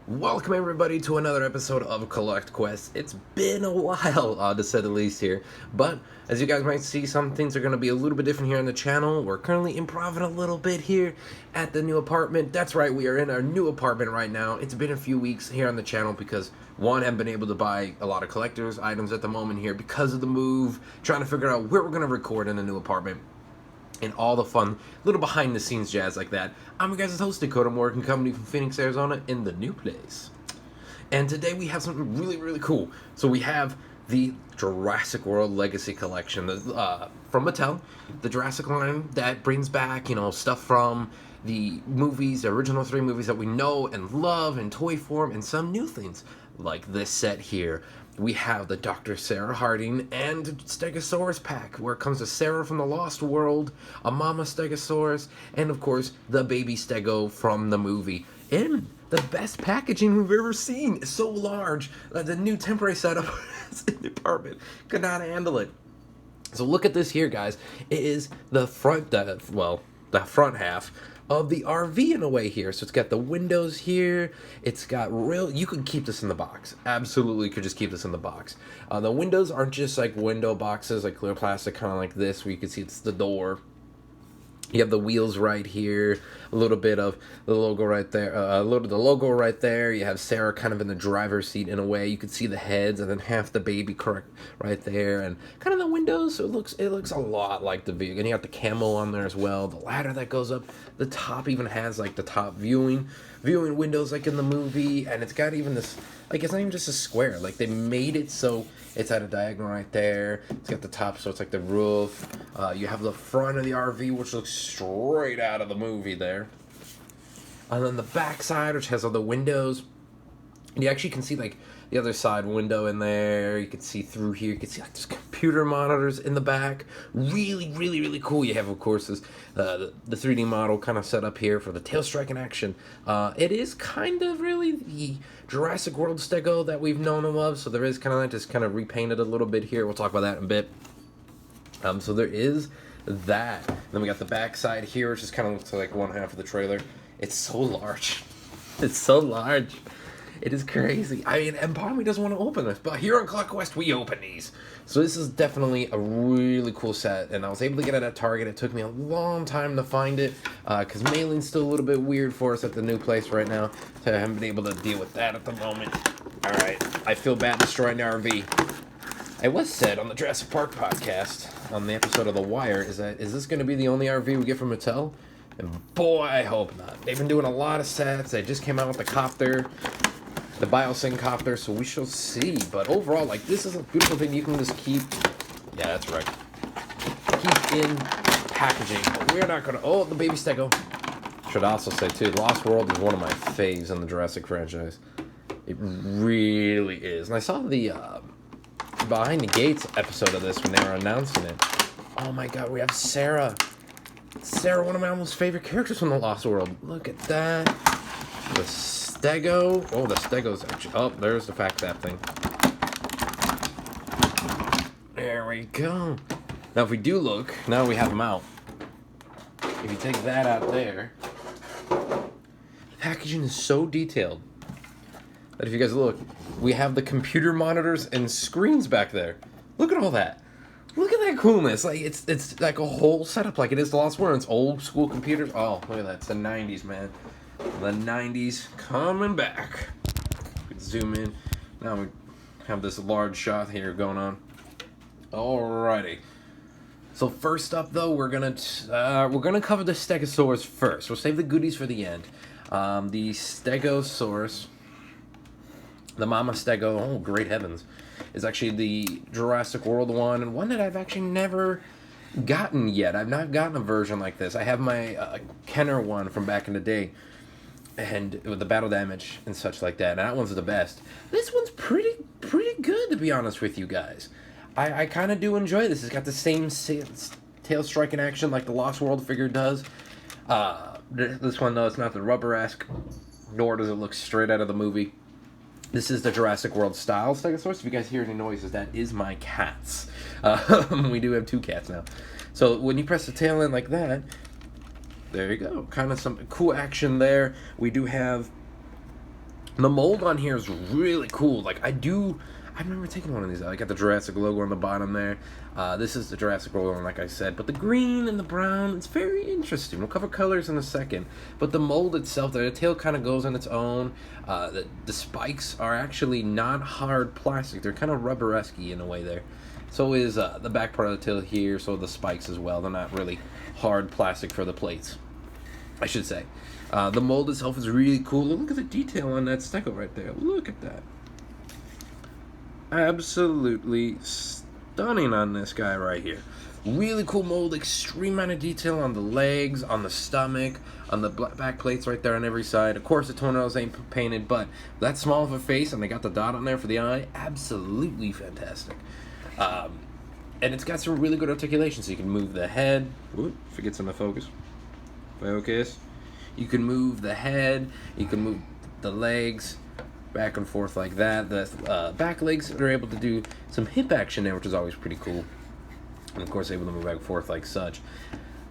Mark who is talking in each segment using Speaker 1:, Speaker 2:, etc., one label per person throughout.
Speaker 1: Welcome everybody to another episode of Collect Quest. It's been a while, to say the least here, but as you guys might see, some things are going to be a little bit different here on the channel. We're currently improving a little bit here at the new apartment. That's right, we are in our new apartment right now. It's been a few weeks here on the channel because, one, I haven't been able to buy a lot of collector's items at the moment here because of the move, trying to figure out where we're going to record in the new apartment. And all the fun, little behind-the-scenes jazz like that. I'm your guys' host, Dakota, working company from Phoenix, Arizona, in the new place. And today we have something really, really cool. So we have the Jurassic World Legacy Collection from Mattel. The Jurassic line that brings back, stuff from the movies, the original 3 movies that we know and love in toy form, and some new things, like this set here. We have the Dr. Sarah Harding and Stegosaurus pack, where it comes to Sarah from the Lost World, a Mama Stegosaurus, and of course, the baby Stego from the movie. In the best packaging we've ever seen. It's so large that the new temporary setup in the apartment could not handle it. So look at this here, guys. It is the front, the front half of the RV in a way here. So it's got the windows here. It's got you could keep this in the box. Absolutely could just keep this in the box. The windows aren't just like window boxes, like clear plastic, kind of like this, where you can see it's the door. You have the wheels right here, a little bit of the logo right there, the logo right there. You have Sarah kind of in the driver's seat in a way. You can see the heads and then half the baby correct right there, and kind of the windows. So it looks a lot like the vehicle. And you got the camo on there as well. The ladder that goes up. The top even has like the top viewing windows like in the movie, and it's got even this, like, it's not even just a square. Like, they made it so it's at a diagonal right there. It's got the top, so it's like the roof. You have the front of the RV, which looks straight out of the movie there. And then the back side, which has all the windows. And you actually can see, like, the other side window in there. You can see through here. You can see, like, there's computer monitors in the back. Really, really, really cool. You have, of course, this, the 3D model kind of set up here for the tail strike in action. It is kind of really the Jurassic World Stego that we've known and loved. So there is kind of like just kind of repainted a little bit here. We'll talk about that in a bit. So there is that. Then we got the back side here, which just kind of looks like one half of the trailer. It's so large. It's so large. It is crazy. I mean, and part of me doesn't want to open this, but here on Collect Quest, we open these. So this is definitely a really cool set, and I was able to get it at Target. It took me a long time to find it, because mailing's still a little bit weird for us at the new place right now, so I haven't been able to deal with that at the moment. Alright, I feel bad destroying the RV. It was said on the Jurassic Park podcast, on the episode of The Wire, is this going to be the only RV we get from Mattel? And boy, I hope not. They've been doing a lot of sets. They just came out with the copter, the Biosyn copter, so we shall see. But overall, like, this is a beautiful thing you can just keep. Yeah, that's right. Keep in packaging. We're not gonna. Oh, the baby Stego. Should also say too, Lost World is one of my faves in the Jurassic franchise. It really is. And I saw the Behind the Gates episode of this when they were announcing it. Oh my God, we have Sarah. Sarah, one of my almost favorite characters from the Lost World. Look at that. The Stego. Oh, the Stego's actually. Oh, there's the fact that thing. There we go. Now, if we do look, now we have them out. If you take that out there, the packaging is so detailed that if you guys look, we have the computer monitors and screens back there. Look at all that. Look at that coolness. Like, it's like a whole setup like it is the Lost World. It's old school computers. Oh, look at that. It's the 90s, man. The 90s coming back. We can zoom in. Now we have this large shot here going on. Alrighty. So first up, though, we're gonna cover the Stegosaurus first. We'll save the goodies for the end. The Stegosaurus, the Mama Stego. Oh, great heavens! Is actually the Jurassic World one, and one that I've actually never gotten yet. I've not gotten a version like this. I have my Kenner one from back in the day, and with the battle damage and such like that. And that one's the best. This one's pretty good, to be honest with you guys. I kind of do enjoy this. It's got the same tail striking action like the Lost World figure does. This one, though, it's not the rubber-esque, nor does it look straight out of the movie. This is the Jurassic World style Stegosaurus. If you guys hear any noises, that is my cats. We do have 2 cats now. So when you press the tail in like that, there you go. Kind of some cool action there. We do have The mold on here is really cool. Like, I remember taking one of these out. I got the Jurassic logo on the bottom there. This is the Jurassic logo, like I said. But the green and the brown, it's very interesting. We'll cover colors in a second. But the mold itself, the tail kind of goes on its own. The spikes are actually not hard plastic. They're kind of rubber-esque-y in a way there. So is the back part of the tail here, so the spikes as well. They're not really hard plastic for the plates, I should say. The mold itself is really cool. Look at the detail on that Stego right there. Look at that. Absolutely stunning on this guy right here. Really cool mold, extreme amount of detail on the legs, on the stomach, on the back plates right there on every side. Of course the toenails ain't painted, but that small of a face, and they got the dot on there for the eye, absolutely fantastic. And it's got some really good articulation, so you can move the head. Ooh, if it gets into focus. Focus. You can move the head, you can move the legs back and forth like that. The back legs are able to do some hip action there, which is always pretty cool. And of course able to move back and forth like such.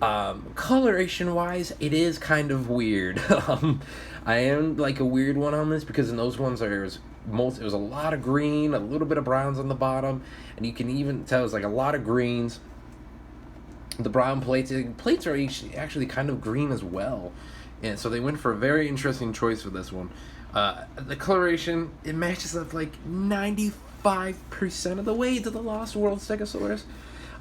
Speaker 1: Coloration wise, it is kind of weird. I am like a weird one on this, because in those ones it was a lot of green, a little bit of browns on the bottom, and you can even tell it's like a lot of greens. The brown plates are actually kind of green as well, and so they went for a very interesting choice for this one. The coloration, it matches up like 95% of the way to the Lost World Stegosaurus.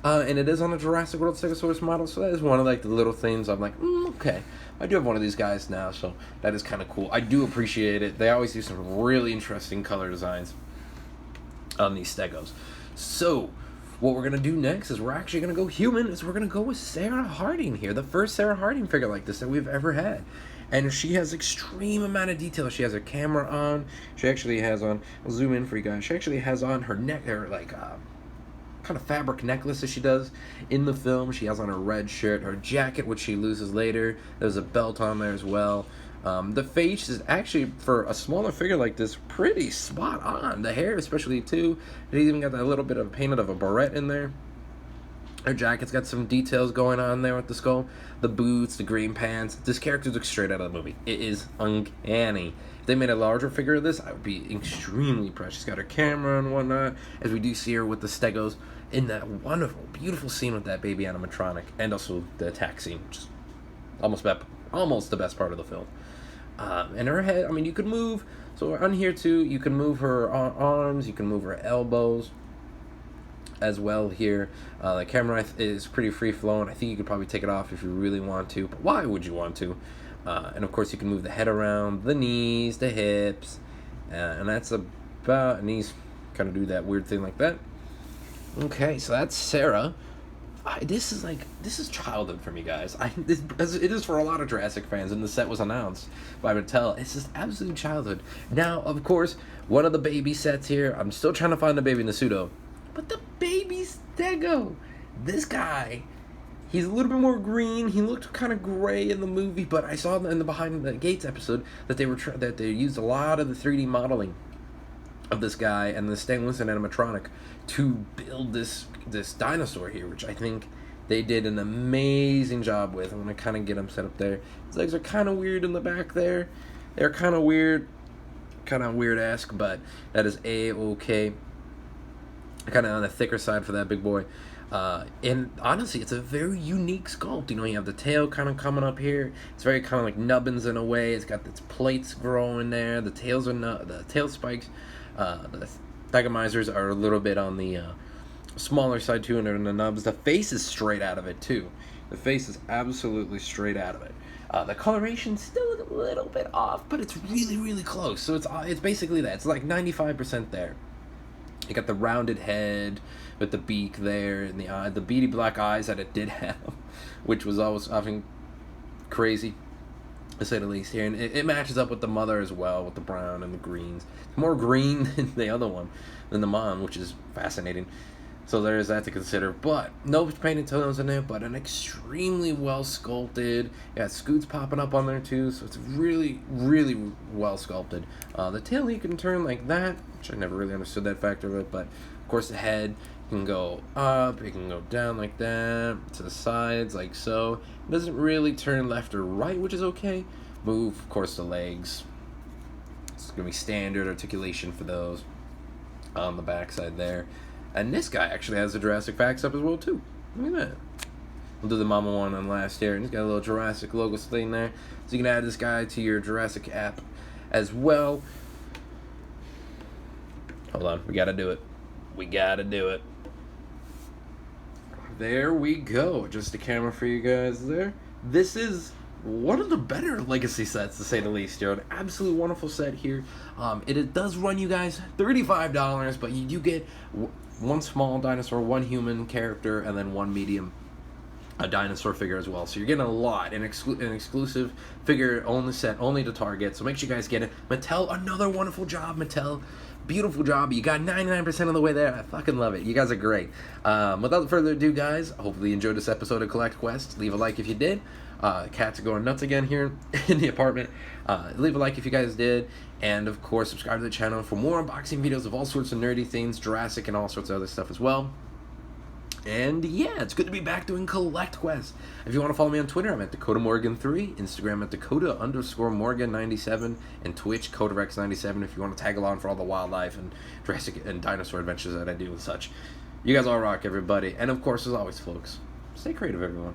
Speaker 1: And it is on a Jurassic World Stegosaurus model, so that is one of like the little things I'm like, okay. I do have one of these guys now, so that is kind of cool. I do appreciate it. They always do some really interesting color designs on these Stegos. So, what we're going to do next is we're actually going to go human, is we're going to go with Sarah Harding here. The first Sarah Harding figure like this that we've ever had. And she has extreme amount of detail. She has her camera on. She actually has on, I'll zoom in for you guys. She actually has on her neck, her like, kind of fabric necklace that she does in the film. She has on her red shirt, her jacket, which she loses later. There's a belt on there as well. The face is actually, for a smaller figure like this, pretty spot on. The hair especially too. It even got that little bit of painted of a barrette in there. Her jacket's got some details going on there with the skull. The boots, the green pants. This character looks straight out of the movie. It is uncanny. If they made a larger figure of this, I would be extremely impressed. She's got her camera and whatnot, as we do see her with the Stegos in that wonderful, beautiful scene with that baby animatronic, and also the attack scene, which is almost the best part of the film. And her head, I mean, you could move, so on here too, you can move her arms, you can move her elbows as well here. The camera is pretty free-flowing. I think you could probably take it off if you really want to, but why would you want to? And of course you can move the head around, the knees, the hips, and that's about, knees kind of do that weird thing like that. Okay, so that's Sarah. This is childhood for me, guys. It is for a lot of Jurassic fans, and the set was announced by Mattel. It's just absolute childhood. Now, of course, one of the baby sets here, I'm still trying to find the baby in the pseudo, but the baby Stego, this guy, he's a little bit more green. He looked kind of gray in the movie, but I saw in the Behind the Gates episode that they used a lot of the 3D modeling of this guy and the stainless and animatronic to build this dinosaur here, which I think they did an amazing job with. I'm going to kind of get him set up there. His legs are kind of weird in the back there. They're kind of weird-esque, but that is A-okay. Kind of on the thicker side for that big boy. And honestly, it's a very unique sculpt. You know, you have the tail kind of coming up here. It's very kind of like nubbins in a way. It's got its plates growing there. The tails are the tail spikes. The stegomizers are a little bit on the smaller side too, and they're in the nubs. The face is straight out of it too. The face is absolutely straight out of it. The coloration's still a little bit off, but it's really, really close. So it's basically that. It's like 95% there. You got the rounded head with the beak there and the eye, the beady black eyes that it did have, which was always often crazy, to say the least here. And it matches up with the mother as well, with the brown and the greens. It's more green than the other one, than the mom, which is fascinating. So there is that to consider. But no painted toenails in there, but an extremely well sculpted. Yeah, scoots popping up on there too, so it's really, really well sculpted. The tail you can turn like that, which I never really understood that factor of it, but of course the head can go up, it can go down like that, to the sides like so. It doesn't really turn left or right, which is okay. Move, of course, the legs It's going to be standard articulation for those on the backside there. And this guy actually has the Jurassic Facts up as well, too. Look at that. We'll do the Mama one on last here. And he's got a little Jurassic logo thing there. So you can add this guy to your Jurassic app as well. Hold on. We got to do it. We got to do it. There we go. Just a camera for you guys there. This is one of the better Legacy sets, to say the least, here. An absolutely wonderful set here. It does run you guys $35, but you do get one small dinosaur, one human character, and then one medium dinosaur figure as well. So you're getting a lot. An exclusive figure only set, only to Target. So make sure you guys get it. Mattel, another wonderful job, Mattel. Beautiful job. You got 99% of the way there. I fucking love it. You guys are great. Without further ado, guys, hopefully you enjoyed this episode of Collect Quest. Leave a like if you did. Cats are going nuts again here in the apartment. Leave a like if you guys did. And, of course, subscribe to the channel for more unboxing videos of all sorts of nerdy things, Jurassic, and all sorts of other stuff as well. And yeah, it's good to be back doing Collect Quest. If you want to follow me on Twitter, I'm at DakotaMorgan3, Instagram at Dakota_Morgan97, and Twitch, CodaRex97, if you want to tag along for all the wildlife and Jurassic and dinosaur adventures that I do and such. You guys all rock, everybody. And of course, as always, folks, stay creative, everyone.